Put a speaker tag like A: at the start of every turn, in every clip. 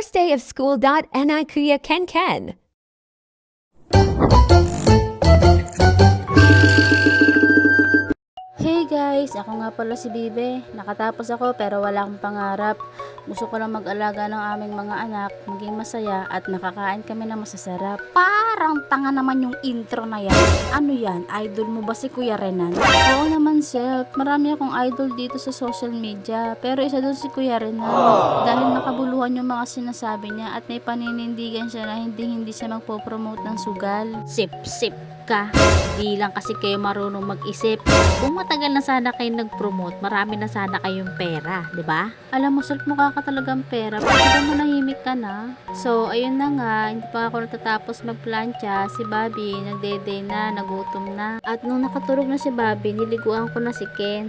A: first day of school. Ni Kuya Ken Ken.
B: Hey guys! Ako nga pala si Bibe. Nakatapos ako pero wala akong pangarap. Gusto ko lang mag-alaga ng aming mga anak, maging masaya at nakakain kami ng masasarap. Parang tanga naman yung intro na yan. Ano yan? Idol mo ba si Kuya Renan? Oo naman self. Marami akong idol dito sa social media. Pero isa doon si Kuya Renan. Dahil makabuluhan yung mga sinasabi niya at may paninindigan siya na hindi siya magpo-promote ng sugal. Sip-sip ka. Di lang kasi kayo marunong mag-isip. Kung matagal na sana kayo nag-promote, marami na sana kayong pera, 'di ba? Alam mo, self, mukha ka talagang pera. Bakit mo nahimik ka na? So, ayun na nga, hindi pa ako natatapos magplancha. Si Bobby, nagdede na, nagutom na. At nung nakatulog na si Bobby, niliguan ko na si Ken.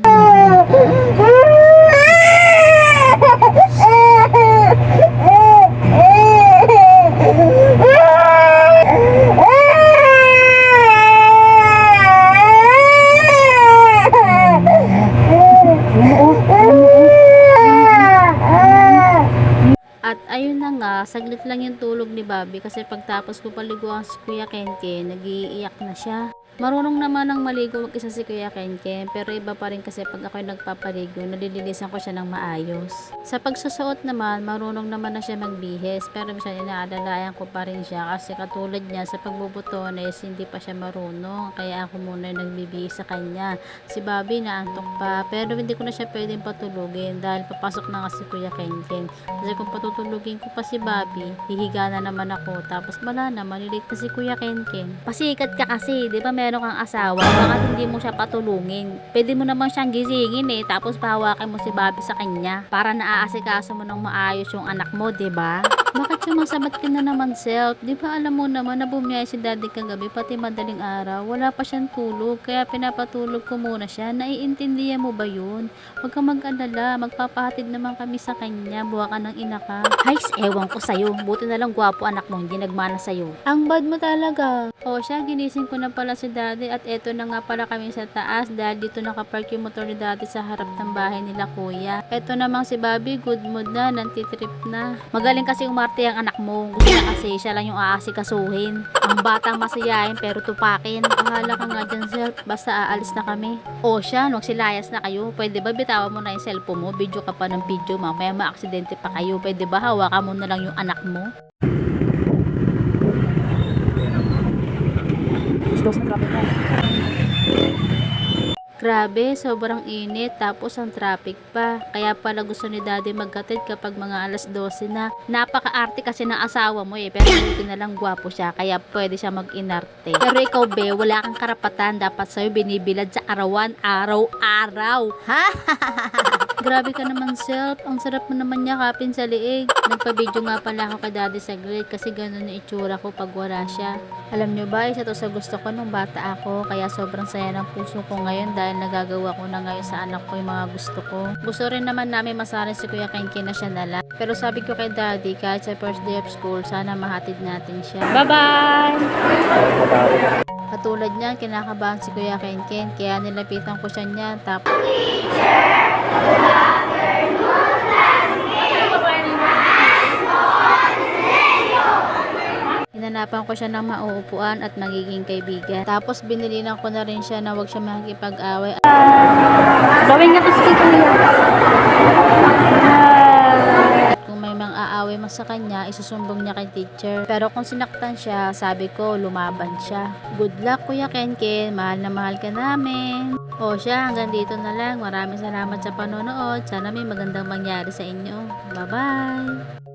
B: At ayun na nga, saglit lang yung tulog ni Bobby kasi pagtapos ko paliguan si Kuya Kenken, nag-iiyak na siya. Marunong naman ang maligo mag-isa si Kuya Kenken, pero iba pa rin kasi pag ako'y nagpapaligo, nalilinisan ko siya ng maayos. Sa pagsusuot naman, marunong naman na siya magbihis, pero minsan inaalalayan ko pa rin siya kasi katulad niya sa pagbubutones, hindi pa siya marunong, kaya ako muna yung nagbibihis sa kanya. Si Bobby naantok pa, pero hindi ko na siya pwedeng patulugin dahil papasok na nga si Kuya Kenken. Kasi kung patutulugin ko pa si Bobby, hihiga na naman ako, tapos wala na, malilate na si Kuya Kenken. Pasikat ka kasi, di ba meron kang asawa, bakit hindi mo siya patulungin? Pwede mo naman siyang gisingin tapos pahawakin mo si Bobby sa kanya para naaasikaso mo ng maayos yung anak mo, di ba? Bakit sumasabat ka na naman self? Di ba alam mo naman na bumiyay si daddy kagabi pati madaling araw, wala pa siyang tulog, kaya pinapatulog ko muna siya. Naiintindihan mo ba yun? Huwag kang mag-alala, magpapahatid naman kami sa kanya, buwa ka ng ina ka. Hays, ewan ko sa'yo, buti na lang gwapo anak mo, hindi nagmana sa'yo. Ang bad mo talaga. O siya, ginising ko na pala si daddy at eto na nga pala kami sa taas dahil dito nakapark yung motor ni daddy sa harap ng bahay nila kuya. Eto namang si Bobby, good mood na, nantitrip na. Magaling kasi umarte ang anak mo. Gusto niya kasi siya lang yung aasikasuhin. Ang batang masayahin pero tupakin. Bahala ka nga dyan self, basta aalis na kami. O siya, magsilayas na kayo. Pwede ba bitawan mo na yung cellphone mo? Video ka pa ng video, mamaya maaksidente pa kayo. Pwede ba hawakan mo na lang yung anak mo? Grabe, sobrang init tapos ang traffic pa. Kaya pala gusto ni daddy magkatid kapag mga alas 12 na. Napaka-arte kasi ng asawa mo pero buti na lang gwapo siya kaya pwede siya mag-inarte. Pero ikaw be, wala kang karapatan. Dapat sa'yo binibilad sa arawan, araw-araw. Ha? Grabe ka naman self, ang sarap mo naman yakapin sa liig. Nagpa-video nga pala ako kay daddy sa grade kasi ganun yung itsura ko pag wala siya. Alam nyo ba, isa to sa gusto ko nung bata ako, kaya sobrang saya ng puso ko ngayon dahil nagagawa ko na ngayon sa anak ko yung mga gusto ko. Gusto rin naman namin masarin si Kuya Kenken na siya nala. Pero sabi ko kay daddy, kahit sa first day of school, sana mahatid natin siya. Bye-bye! Katulad niyan, kinakabahan si Kuya Kenken, kaya nilapitan ko siya niyan. Tapos hinanapan ko siya ng mauupuan at magiging kaibigan. Tapos binilinan ko na rin siya na huwag siya makikipag-away. Gawin nga kasi kuya. At kung may mga aaway mo sa kanya, isusumbong niya kay teacher. Pero kung sinaktan siya, sabi ko, lumaban siya. Good luck Kuya Kenken, mahal na mahal ka namin. O siya, hanggang dito na lang. Maraming salamat sa panonood. Sana may magandang mangyari sa inyo. Bye-bye!